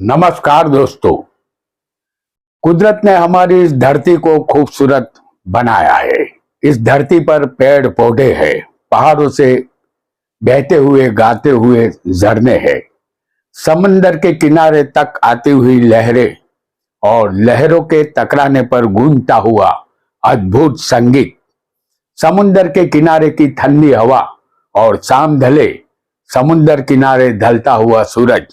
नमस्कार दोस्तों। कुदरत ने हमारी इस धरती को खूबसूरत बनाया है। इस धरती पर पेड़ पौधे हैं, पहाड़ों से बहते हुए गाते हुए झरने हैं, समंदर के किनारे तक आती हुई लहरें और लहरों के टकराने पर गूंजता हुआ अद्भुत संगीत, समुंदर के किनारे की ठंडी हवा और शाम ढले समुंदर किनारे ढलता हुआ सूरज,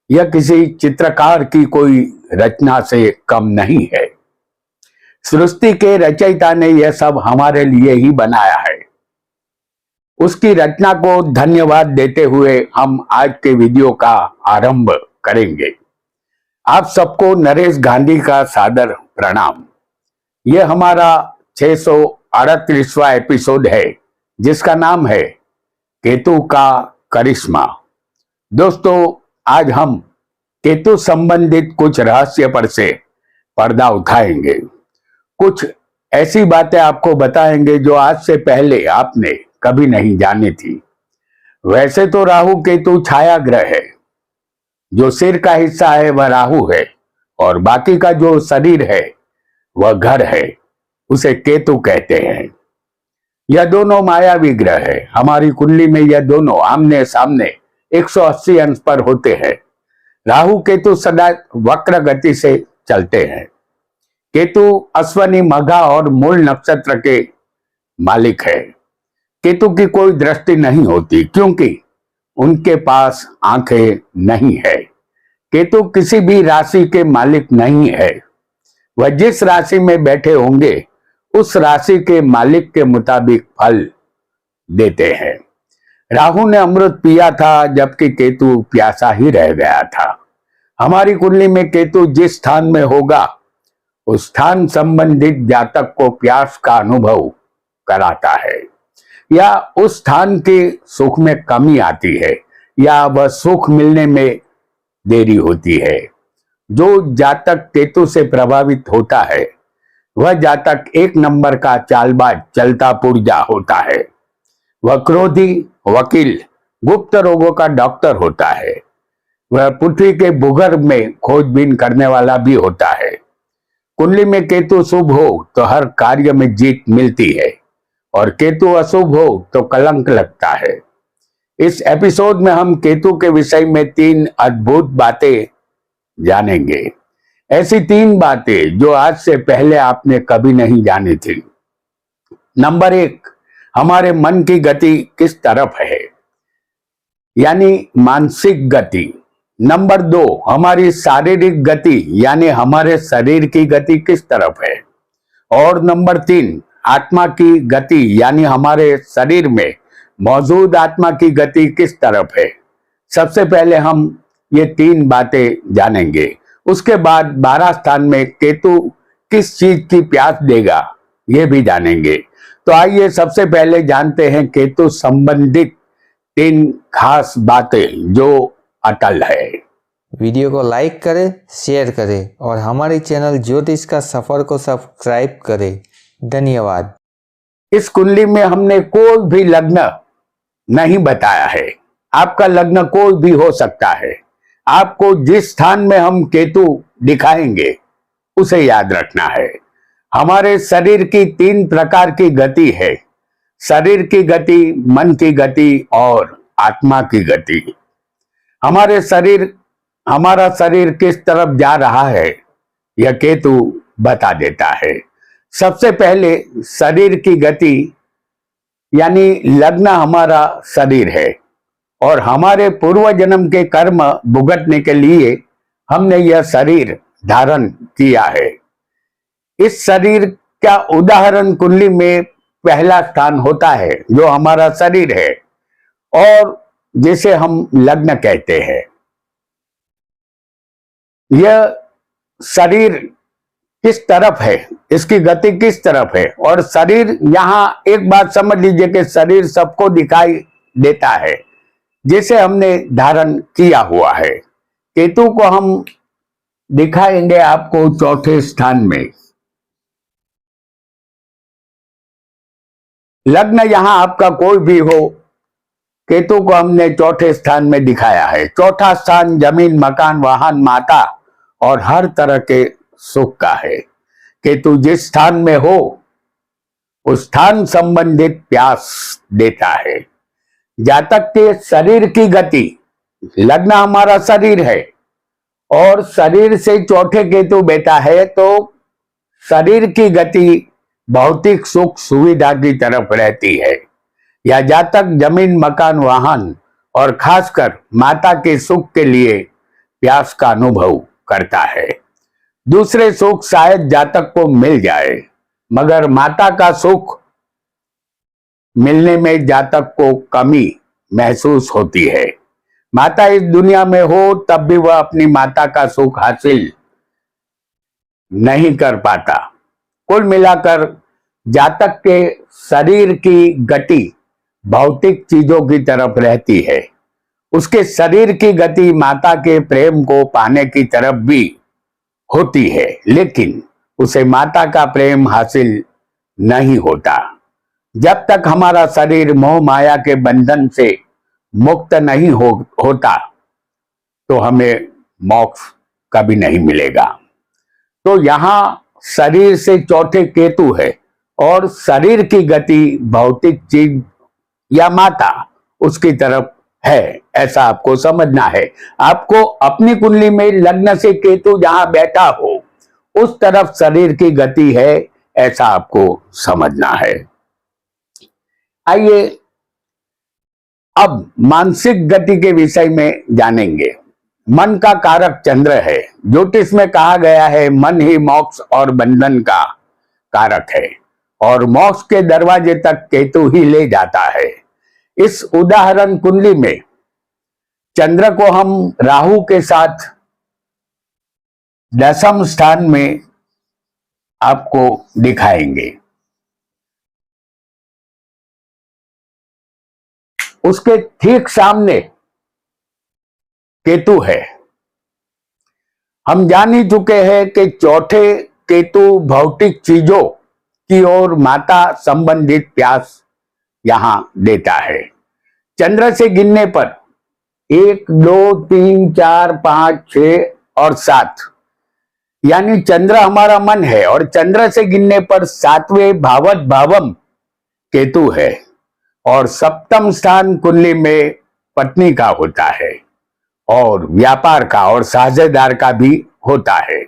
यह किसी चित्रकार की कोई रचना से कम नहीं है। सृष्टि के रचयिता ने यह सब हमारे लिए ही बनाया है। उसकी रचना को धन्यवाद देते हुए हम आज के वीडियो का आरंभ करेंगे। आप सबको नरेश गांधी का सादर प्रणाम। यह हमारा 638वां एपिसोड है, जिसका नाम है केतु का करिश्मा। दोस्तों, आज हम केतु संबंधित कुछ रहस्य पर से पर्दा उठाएंगे। कुछ ऐसी बातें आपको बताएंगे जो आज से पहले आपने कभी नहीं जानी थी। वैसे तो राहु केतु छाया ग्रह है। जो सिर का हिस्सा है वह राहु है और बाकी का जो शरीर है वह घर है, उसे केतु कहते हैं। यह दोनों मायावी ग्रह है। हमारी कुंडली में यह दोनों आमने सामने 180 अंश पर होते हैं। राहु केतु सदा वक्र गति से चलते हैं। केतु अश्वनी, मघा और मूल नक्षत्र के मालिक है। केतु की कोई दृष्टि नहीं होती क्योंकि उनके पास आंखें नहीं है। केतु किसी भी राशि के मालिक नहीं है। वह जिस राशि में बैठे होंगे उस राशि के मालिक के मुताबिक फल देते हैं। राहु ने अमृत पिया था, जबकि केतु प्यासा ही रह गया था। हमारी कुंडली में केतु जिस स्थान में होगा उस स्थान संबंधित जातक को प्यास का अनुभव कराता है, या उस स्थान के सुख में कमी आती है, या वह सुख मिलने में देरी होती है। जो जातक केतु से प्रभावित होता है वह जातक एक नंबर का चालबाज, चलता पुर्जा होता है। वह क्रोधी, वकील, गुप्त रोगों का डॉक्टर होता है। वह पृथ्वी के भूगर्भ में खोजबीन करने वाला भी होता है। कुंडली में केतु शुभ हो तो हर कार्य में जीत मिलती है और केतु अशुभ हो तो कलंक लगता है। इस एपिसोड में हम केतु के विषय में 3 अद्भुत बातें जानेंगे। ऐसी 3 बातें जो आज से पहले आपने कभी नहीं जानी थी। नंबर 1, हमारे मन की गति किस तरफ है, यानी मानसिक गति। नंबर 2, हमारी शारीरिक गति यानी हमारे शरीर की गति किस तरफ है। और नंबर 3, आत्मा की गति यानी हमारे शरीर में मौजूद आत्मा की गति किस तरफ है। सबसे पहले हम ये 3 बातें जानेंगे। उसके बाद 12 स्थान में केतु किस चीज की प्यास देगा ये भी जानेंगे। तो आइए सबसे पहले जानते हैं केतु संबंधित 3 खास बातें जो अटल है। वीडियो को लाइक करें, शेयर करें और हमारे चैनल ज्योतिष का सफर को सब्सक्राइब करें। धन्यवाद। इस कुंडली में हमने कोई भी लग्न नहीं बताया है। आपका लग्न कोई भी हो सकता है। आपको जिस स्थान में हम केतु दिखाएंगे उसे याद रखना है। हमारे शरीर की 3 प्रकार की गति है। शरीर की गति, मन की गति और आत्मा की गति। हमारा शरीर किस तरफ जा रहा है यह केतु बता देता है। सबसे पहले शरीर की गति यानी लग्न हमारा शरीर है और हमारे पूर्व जन्म के कर्म भुगतने के लिए हमने यह शरीर धारण किया है। इस शरीर का उदाहरण कुंडली में पहला स्थान होता है जो हमारा शरीर है और जिसे हम लग्न कहते हैं। यह शरीर किस तरफ है, इसकी गति किस तरफ है। और शरीर, यहां एक बात समझ लीजिए कि शरीर सबको दिखाई देता है जिसे हमने धारण किया हुआ है। केतु को हम दिखाएंगे आपको 4थे स्थान में। लग्न यहां आपका कोई भी हो, केतु को हमने चौथे स्थान में दिखाया है। चौथा स्थान जमीन, मकान, वाहन, माता और हर तरह के सुख का है। केतु जिस स्थान में हो उस स्थान संबंधित प्यास देता है। जातक के शरीर की गति, लग्न हमारा शरीर है और शरीर से चौथे केतु बैठा है तो शरीर की गति भौतिक सुख सुविधा की तरफ रहती है। या जातक जमीन, मकान, वाहन और खासकर माता के सुख के लिए प्यास का अनुभव करता है। दूसरे सुख शायद जातक को मिल जाए, मगर माता का सुख मिलने में जातक को कमी महसूस होती है। माता इस दुनिया में हो तब भी वह अपनी माता का सुख हासिल नहीं कर पाता। कुल मिलाकर जातक के शरीर की गति भौतिक चीजों की तरफ रहती है। उसके शरीर की गति माता के प्रेम को पाने की तरफ भी होती है, लेकिन उसे माता का प्रेम हासिल नहीं होता। जब तक हमारा शरीर मोह माया के बंधन से मुक्त नहीं होता तो हमें मोक्ष कभी नहीं मिलेगा। तो यहाँ शरीर से चौथे केतु है और शरीर की गति भौतिक चीज या माता उसकी तरफ है, ऐसा आपको समझना है। आपको अपनी कुंडली में लग्न से केतु जहां बैठा हो उस तरफ शरीर की गति है, ऐसा आपको समझना है। आइए अब मानसिक गति के विषय में जानेंगे। मन का कारक चंद्र है। ज्योतिष में कहा गया है मन ही मोक्ष और बंधन का कारक है और मोक्ष के दरवाजे तक केतु ही ले जाता है। इस उदाहरण कुंडली में चंद्र को हम राहु के साथ 10वें स्थान में आपको दिखाएंगे। उसके ठीक सामने केतु है। हम जान ही चुके हैं कि चौथे केतु भौतिक चीजों की ओर माता संबंधित प्यास यहां देता है। चंद्र से गिनने पर 1, 2, 3, 4, 5, 6 और 7, यानी चंद्र हमारा मन है और चंद्र से गिनने पर 7वें भावत भावम केतु है और 7वां स्थान कुंडली में पत्नी का होता है और व्यापार का और साझेदार का भी होता है।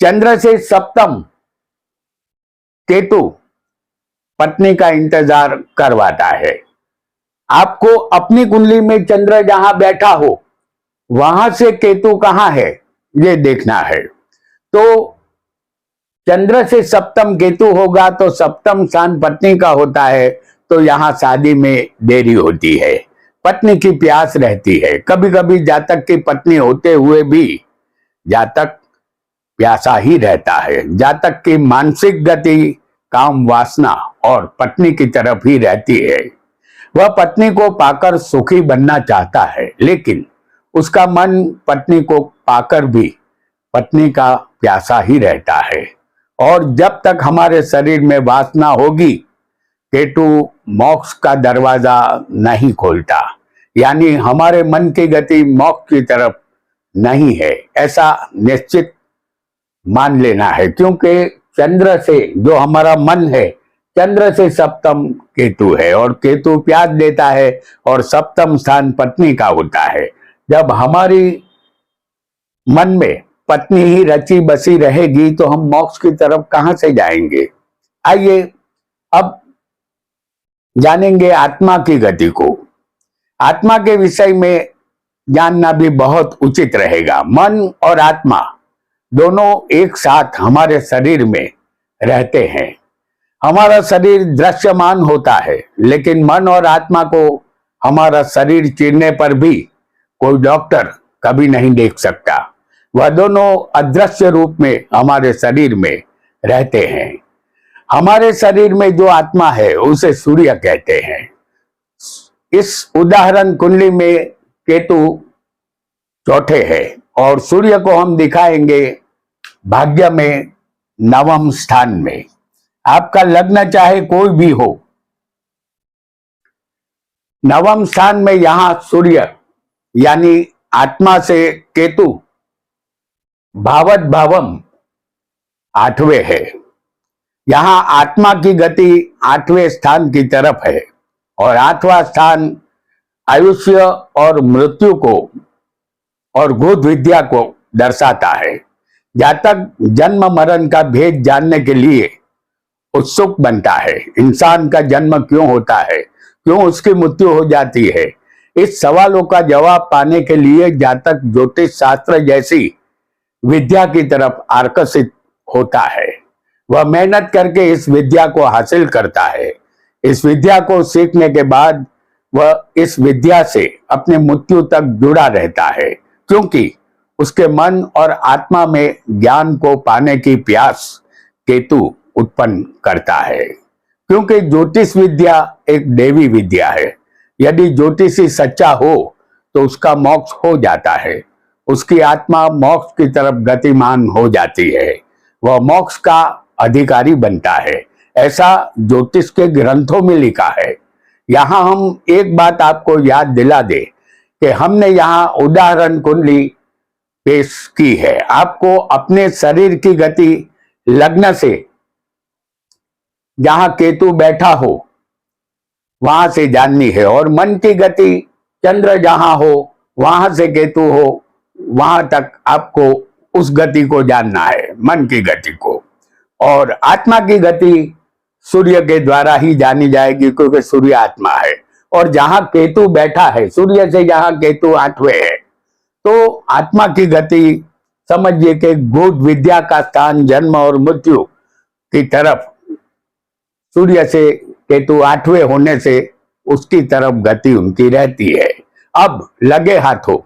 चंद्र से 7वां केतु पत्नी का इंतजार करवाता है। आपको अपनी कुंडली में चंद्र जहां बैठा हो वहां से केतु कहां है ये देखना है। तो चंद्र से 7वां केतु होगा तो 7वां स्थान पत्नी का होता है, तो यहां शादी में देरी होती है, पत्नी की प्यास रहती है। कभी कभी जातक की पत्नी होते हुए भी जातक प्यासा ही रहता है। जातक की मानसिक गति काम वासना और पत्नी की तरफ ही रहती है। वह पत्नी को पाकर सुखी बनना चाहता है, लेकिन उसका मन पत्नी को पाकर भी पत्नी का प्यासा ही रहता है। और जब तक हमारे शरीर में वासना होगी केतु मोक्ष का दरवाजा नहीं खोलता, यानी हमारे मन की गति मोक्ष की तरफ नहीं है, ऐसा निश्चित मान लेना है। क्योंकि चंद्र से जो हमारा मन है, चंद्र से 7वां केतु है और केतु प्यास देता है और 7वां स्थान पत्नी का होता है। जब हमारी मन में पत्नी ही रची बसी रहेगी तो हम मोक्ष की तरफ कहां से जाएंगे। आइए अब जानेंगे आत्मा की गति को। आत्मा के विषय में जानना भी बहुत उचित रहेगा। मन और आत्मा दोनों एक साथ हमारे शरीर में रहते हैं। हमारा शरीर दृश्यमान होता है, लेकिन मन और आत्मा को हमारा शरीर चीरने पर भी कोई डॉक्टर कभी नहीं देख सकता। वह दोनों अदृश्य रूप में हमारे शरीर में रहते हैं। हमारे शरीर में जो आत्मा है उसे सूर्य कहते हैं। इस उदाहरण कुंडली में केतु चौथे है और सूर्य को हम दिखाएंगे भाग्य में 9वें स्थान में। आपका लग्न चाहे कोई भी हो, नवम स्थान में यहां सूर्य यानी आत्मा से केतु भावत भावम 8वें है। यहां आत्मा की गति 8वें स्थान की तरफ है और 8वां स्थान आयुष्य और मृत्यु को और गुद विद्या को दर्शाता है। जातक जन्म मरण का भेद जानने के लिए उत्सुक बनता है। इंसान का जन्म क्यों होता है, क्यों उसकी मृत्यु हो जाती है, इस सवालों का जवाब पाने के लिए जातक ज्योतिष शास्त्र जैसी विद्या की तरफ आकर्षित होता है। वह मेहनत करके इस विद्या को हासिल करता है। इस विद्या को सीखने के बाद वह इस विद्या से अपने मृत्यु तक जुड़ा रहता है, क्योंकि उसके मन और आत्मा में ज्ञान को पाने की प्यास केतु उत्पन्न करता है। क्योंकि ज्योतिष विद्या एक देवी विद्या है। यदि ज्योतिषी सच्चा हो तो उसका मोक्ष हो जाता है, उसकी आत्मा मोक्ष की तरफ गतिमान हो जाती है, वह मोक्ष का अधिकारी बनता है। ऐसा ज्योतिष के ग्रंथों में लिखा है। यहां हम एक बात आपको याद दिला दे कि हमने यहां उदाहरण कुंडली पेश की है। आपको अपने शरीर की गति लग्न से जहां केतु बैठा हो वहां से जाननी है, और मन की गति चंद्र जहां हो वहां से केतु हो वहां तक आपको उस गति को जानना है, मन की गति को। और आत्मा की गति सूर्य के द्वारा ही जानी जाएगी, क्योंकि सूर्य आत्मा है। और जहां केतु बैठा है, सूर्य से जहां केतु 8वें है, तो आत्मा की गति समझिए कि गूढ़ विद्या का स्थान जन्म और मृत्यु की तरफ सूर्य से केतु 8वें होने से उसकी तरफ गति उनकी रहती है। अब लगे हाथों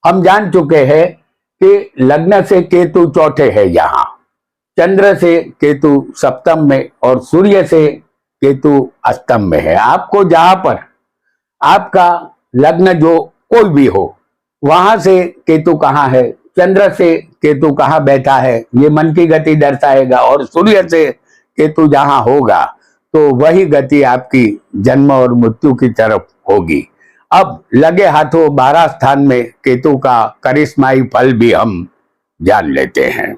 हम जान चुके हैं कि लग्न से केतु चौथे है, यहां चंद्र से केतु सप्तम में और सूर्य से केतु अष्टम में है। आपको जहां पर आपका लग्न जो कोई भी हो वहां से केतु कहाँ है, चंद्र से केतु कहाँ बैठा है, ये मन की गति दर्शाएगा। और सूर्य से केतु जहां होगा तो वही गति आपकी जन्म और मृत्यु की तरफ होगी। अब लगे हाथों 12 स्थान में केतु का करिश्माई फल भी हम जान लेते हैं।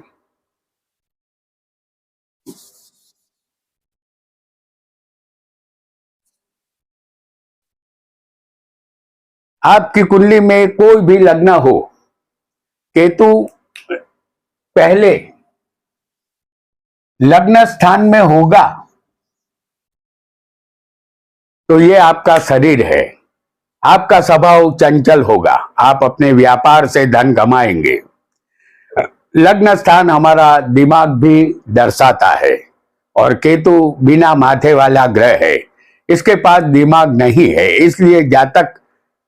आपकी कुंडली में कोई भी लग्न हो, केतु पहले लग्न स्थान में होगा तो ये आपका शरीर है। आपका स्वभाव चंचल होगा, आप अपने व्यापार से धन कमाएंगे। लग्न स्थान हमारा दिमाग भी दर्शाता है, और केतु बिना माथे वाला ग्रह है, इसके पास दिमाग नहीं है, इसलिए जातक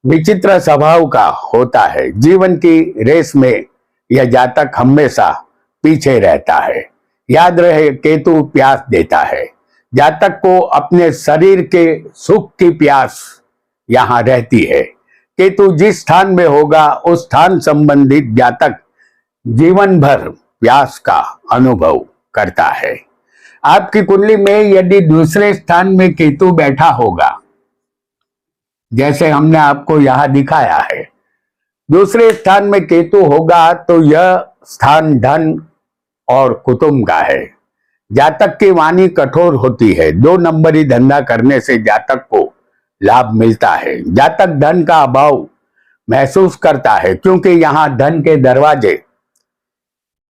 विचित्र स्वभाव का होता है। जीवन की रेस में यह जातक हमेशा पीछे रहता है। याद रहे, केतु प्यास देता है। जातक को अपने शरीर के सुख की प्यास यहां रहती है। केतु जिस स्थान में होगा उस स्थान संबंधित जातक जीवन भर प्यास का अनुभव करता है। आपकी कुंडली में यदि दूसरे स्थान में केतु बैठा होगा, जैसे हमने आपको यहां दिखाया है, दूसरे स्थान में केतु होगा तो यह स्थान धन और कुटुंब का है। जातक की वाणी कठोर होती है। 2 नंबरी धंधा करने से जातक को लाभ मिलता है। जातक धन का अभाव महसूस करता है, क्योंकि यहां धन के दरवाजे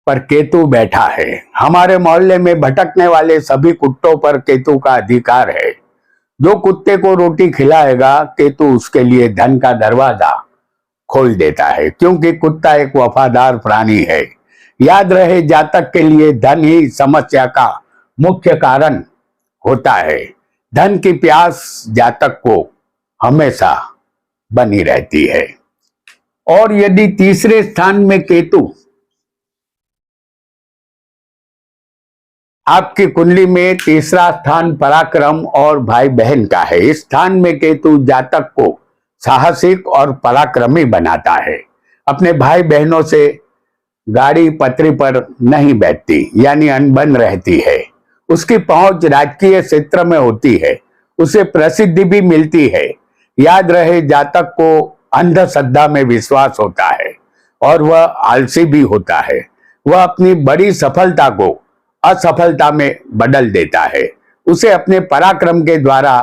पर केतु बैठा है। हमारे मोहल्ले में भटकने वाले सभी कुत्तों पर केतु का अधिकार है। जो कुत्ते को रोटी खिलाएगा, केतु उसके लिए धन का दरवाजा खोल देता है, क्योंकि कुत्ता एक वफादार प्राणी है। याद रहे, जातक के लिए धन ही समस्या का मुख्य कारण होता है। धन की प्यास जातक को हमेशा बनी रहती है। और यदि तीसरे स्थान में केतु आपकी कुंडली में, तीसरा स्थान पराक्रम और भाई बहन का है। इस स्थान में केतु जातक को साहसिक और पराक्रमी बनाता है। अपने भाई बहनों से गाड़ी पटरी पर नहीं बैठती, यानी अनबन रहती है। उसकी पहुंच राजकीय क्षेत्र में होती है उसे प्रसिद्धि भी मिलती है। याद रहे, जातक को अंधश्रद्धा में विश्वास होता है और वह आलसी भी होता है। वह अपनी बड़ी सफलता को असफलता में बदल देता है। उसे अपने पराक्रम के द्वारा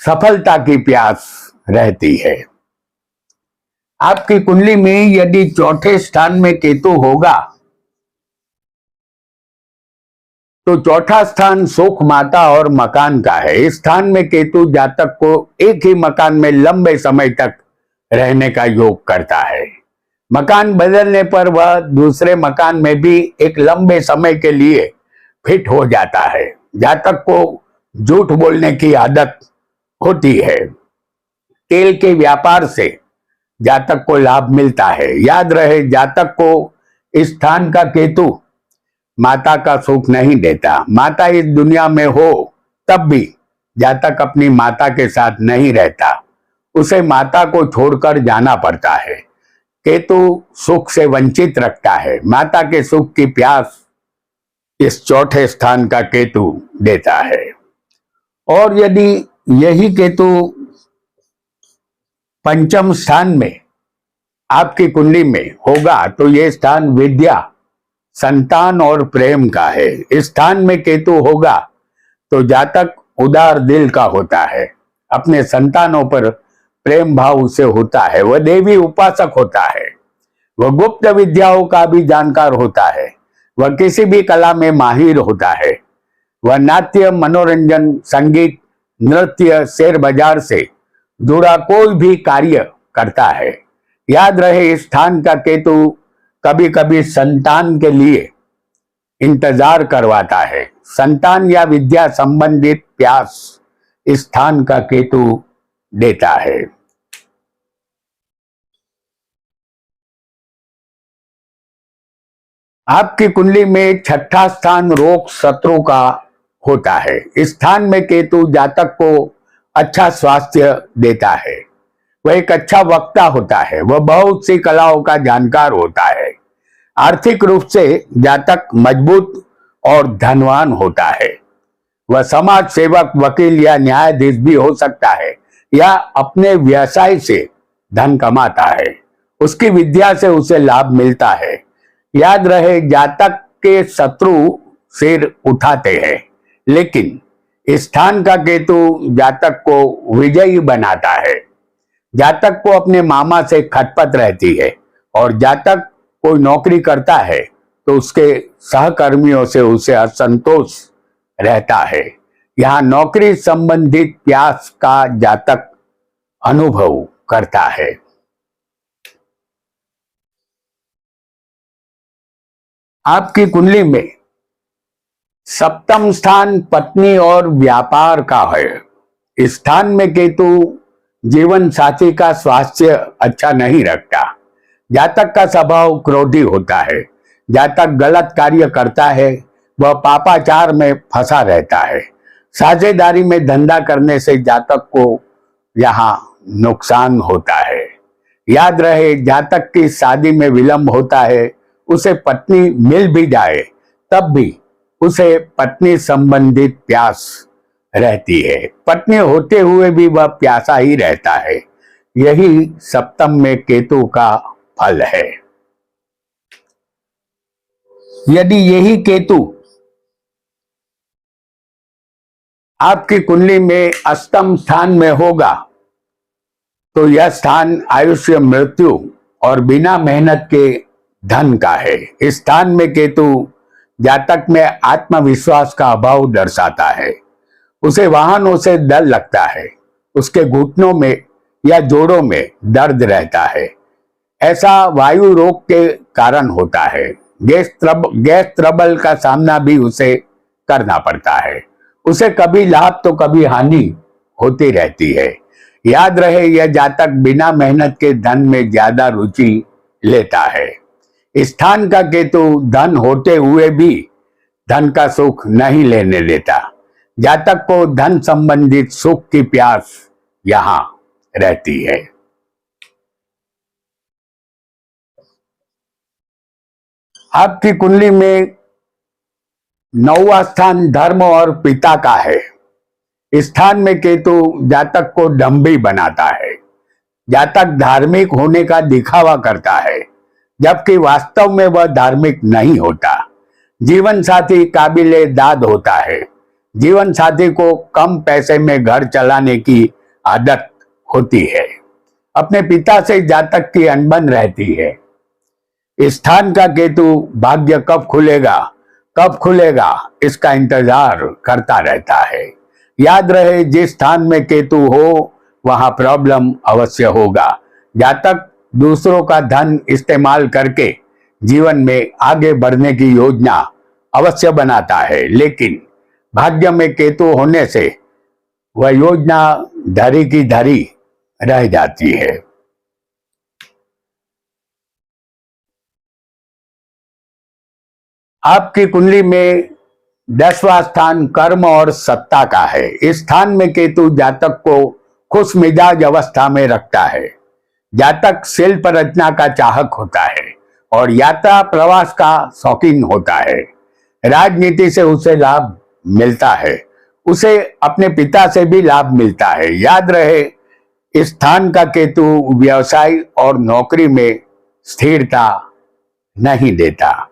सफलता की प्यास रहती है। आपकी कुंडली में यदि चौथे स्थान में केतु होगा तो चौथा स्थान सुख, माता और मकान का है। इस स्थान में केतु जातक को एक ही मकान में लंबे समय तक रहने का योग करता है। मकान बदलने पर वह दूसरे मकान में भी एक लंबे समय के लिए फिट हो जाता है। जातक को झूठ बोलने की आदत होती है। तेल के व्यापार से जातक को लाभ मिलता है। याद रहे, जातक को इस स्थान का केतु माता का सुख नहीं देता। माता इस दुनिया में हो तब भी जातक अपनी माता के साथ नहीं रहता। उसे माता को छोड़कर जाना पड़ता है। केतु सुख से वंचित रखता है। माता के सुख की प्यास इस चौथे स्थान का केतु देता है। और यदि यही केतु पंचम स्थान में आपकी कुंडली में होगा तो यह स्थान विद्या, संतान और प्रेम का है। इस स्थान में केतु होगा तो जातक उदार दिल का होता है। अपने संतानों पर प्रेम भाव उसे होता है। वह देवी उपासक होता है। वह गुप्त विद्याओं का भी जानकार होता है। वह किसी भी कला में माहिर होता है। वह नाट्य, मनोरंजन, संगीत, नृत्य, शेयर बाजार से जुड़ा कोई भी कार्य करता है। याद रहे, इस स्थान का केतु कभी कभी संतान के लिए इंतजार करवाता है। संतान या विद्या संबंधित प्यास इस स्थान का केतु देता है। आपकी कुंडली में छठा स्थान रोग, शत्रु का होता है। इस स्थान में केतु जातक को अच्छा स्वास्थ्य देता है। वह एक अच्छा वक्ता होता है। वह बहुत सी कलाओं का जानकार होता है। आर्थिक रूप से जातक मजबूत और धनवान होता है। वह समाज सेवक, वकील या न्यायाधीश भी हो सकता है या अपने व्यवसाय से धन कमाता है। उसकी विद्या से उसे लाभ मिलता है। याद रहे, जातक के शत्रु सिर उठाते हैं, लेकिन इस स्थान का केतु जातक को विजयी बनाता है। जातक को अपने मामा से खटपट रहती है और जातक कोई नौकरी करता है तो उसके सहकर्मियों से उसे असंतोष रहता है। यहाँ नौकरी संबंधित प्यास का जातक अनुभव करता है। आपकी कुंडली में सप्तम स्थान पत्नी और व्यापार का है। इस स्थान में केतु जीवन साथी का स्वास्थ्य अच्छा नहीं रखता। जातक का स्वभाव क्रोधी होता है। जातक गलत कार्य करता है। वह पापाचार में फंसा रहता है। साझेदारी में धंधा करने से जातक को यहाँ नुकसान होता है। याद रहे, जातक की शादी में विलंब होता है। उसे पत्नी मिल भी जाए तब भी उसे पत्नी संबंधित प्यास रहती है। पत्नी होते हुए भी वह प्यासा ही रहता है। यही सप्तम में केतु का फल है। यदि यही केतु आपकी कुंडली में अष्टम स्थान में होगा तो यह स्थान आयुष्य, मृत्यु और बिना मेहनत के धन का है। इस स्थान में केतु जातक में आत्मविश्वास का अभाव दर्शाता है। उसे वाहनों से डर लगता है। उसके घुटनों में या जोड़ों में दर्द रहता है। ऐसा वायु रोग के कारण होता है। गैस ट्रबल का सामना भी उसे करना पड़ता है। उसे कभी लाभ तो कभी हानि होती रहती है। याद रहे, यह जातक बिना मेहनत के धन में ज्यादा रुचि लेता है। स्थान का केतु धन होते हुए भी धन का सुख नहीं लेने देता। जातक को धन संबंधित सुख की प्यास यहां रहती है। आपकी कुंडली में 9वां स्थान धर्म और पिता का है। स्थान में केतु जातक को डंभी बनाता है। जातक धार्मिक होने का दिखावा करता है, जबकि वास्तव में वह धार्मिक नहीं होता। जीवन साथी काबिले दाद होता है। जीवन साथी को कम पैसे में घर चलाने की आदत होती है। अपने पिता से जातक की अनबन रहती है। स्थान का केतु भाग्य कब खुलेगा इसका इंतजार करता रहता है। याद रहे, जिस स्थान में केतु हो वहां प्रॉब्लम अवश्य होगा। जातक दूसरों का धन इस्तेमाल करके जीवन में आगे बढ़ने की योजना अवश्य बनाता है, लेकिन भाग्य में केतु होने से वह योजना धरी की धरी रह जाती है। आपकी कुंडली में 10वां स्थान कर्म और सत्ता का है। इस स्थान में केतु जातक को खुश मिजाज अवस्था में रखता है। जातक शिल्प रचना का चाहक होता है और यात्रा प्रवास का शौकीन होता है। राजनीति से उसे लाभ मिलता है। उसे अपने पिता से भी लाभ मिलता है। याद रहे, इस स्थान का केतु व्यवसाय और नौकरी में स्थिरता नहीं देता।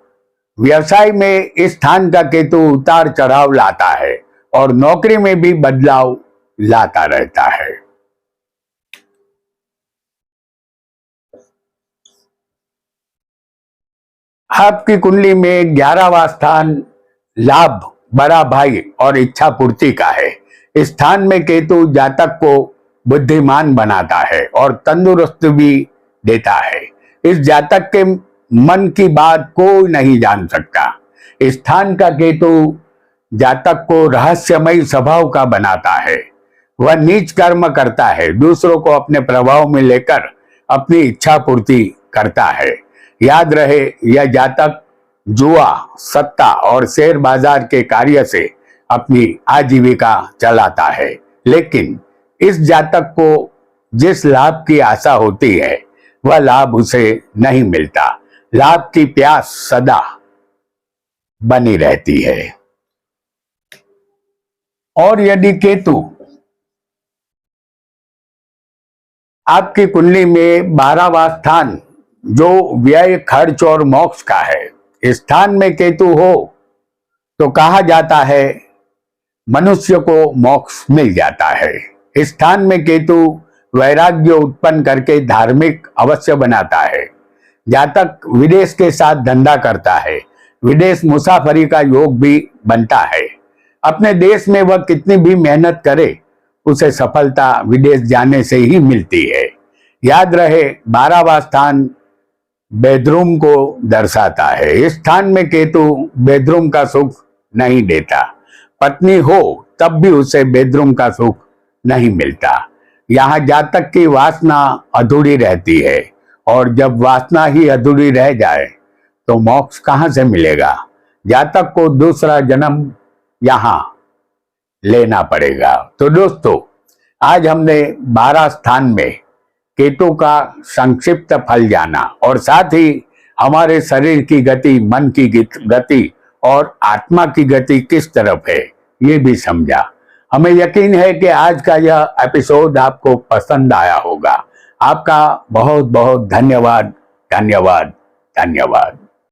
व्यवसाय में इस स्थान का केतु उतार चढ़ाव लाता है और नौकरी में भी बदलाव लाता रहता है। आपकी कुंडली में 11वां स्थान लाभ, बड़ा भाई और इच्छा पूर्ति का है। इस स्थान में केतु जातक को बुद्धिमान बनाता है और तंदुरुस्त भी देता है। इस जातक के मन की बात कोई नहीं जान सकता। इस स्थान का केतु जातक को रहस्यमयी स्वभाव का बनाता है। वह नीच कर्म करता है, दूसरों को अपने प्रभाव में लेकर अपनी इच्छा पूर्ति करता है। याद रहे, यह जातक जुआ, सत्ता और शेयर बाजार के कार्य से अपनी आजीविका चलाता है, लेकिन इस जातक को जिस लाभ की आशा होती है वह लाभ उसे नहीं मिलता। लाभ की प्यास सदा बनी रहती है। और यदि केतु आपकी कुंडली में 12वां स्थान जो व्यय, खर्च और मोक्ष का है, इस स्थान में केतु हो तो कहा जाता है मनुष्य को मोक्ष मिल जाता है। इस स्थान में केतु वैराग्य उत्पन्न करके धार्मिक अवश्य बनाता है। जातक विदेश के साथ धंधा करता है। विदेश मुसाफरी का योग भी बनता है। अपने देश में वह कितनी भी मेहनत करे, उसे सफलता विदेश जाने से ही मिलती है। याद रहे, 12वां स्थान बेडरूम को दर्शाता है। इस स्थान में केतु बेडरूम का सुख नहीं देता। पत्नी हो तब भी उसे बेडरूम का सुख नहीं मिलता। यहाँ जातक की वासना अधूरी रहती है, और जब वासना ही अधूरी रह जाए तो मोक्ष कहाँ से मिलेगा। जातक को दूसरा जन्म यहाँ लेना पड़ेगा। तो दोस्तों, आज हमने 12 स्थान में केतु का संक्षिप्त फल जाना और साथ ही हमारे शरीर की गति, मन की गति और आत्मा की गति किस तरफ है ये भी समझा। हमें यकीन है कि आज का यह एपिसोड आपको पसंद आया होगा। आपका बहुत बहुत धन्यवाद, धन्यवाद, धन्यवाद।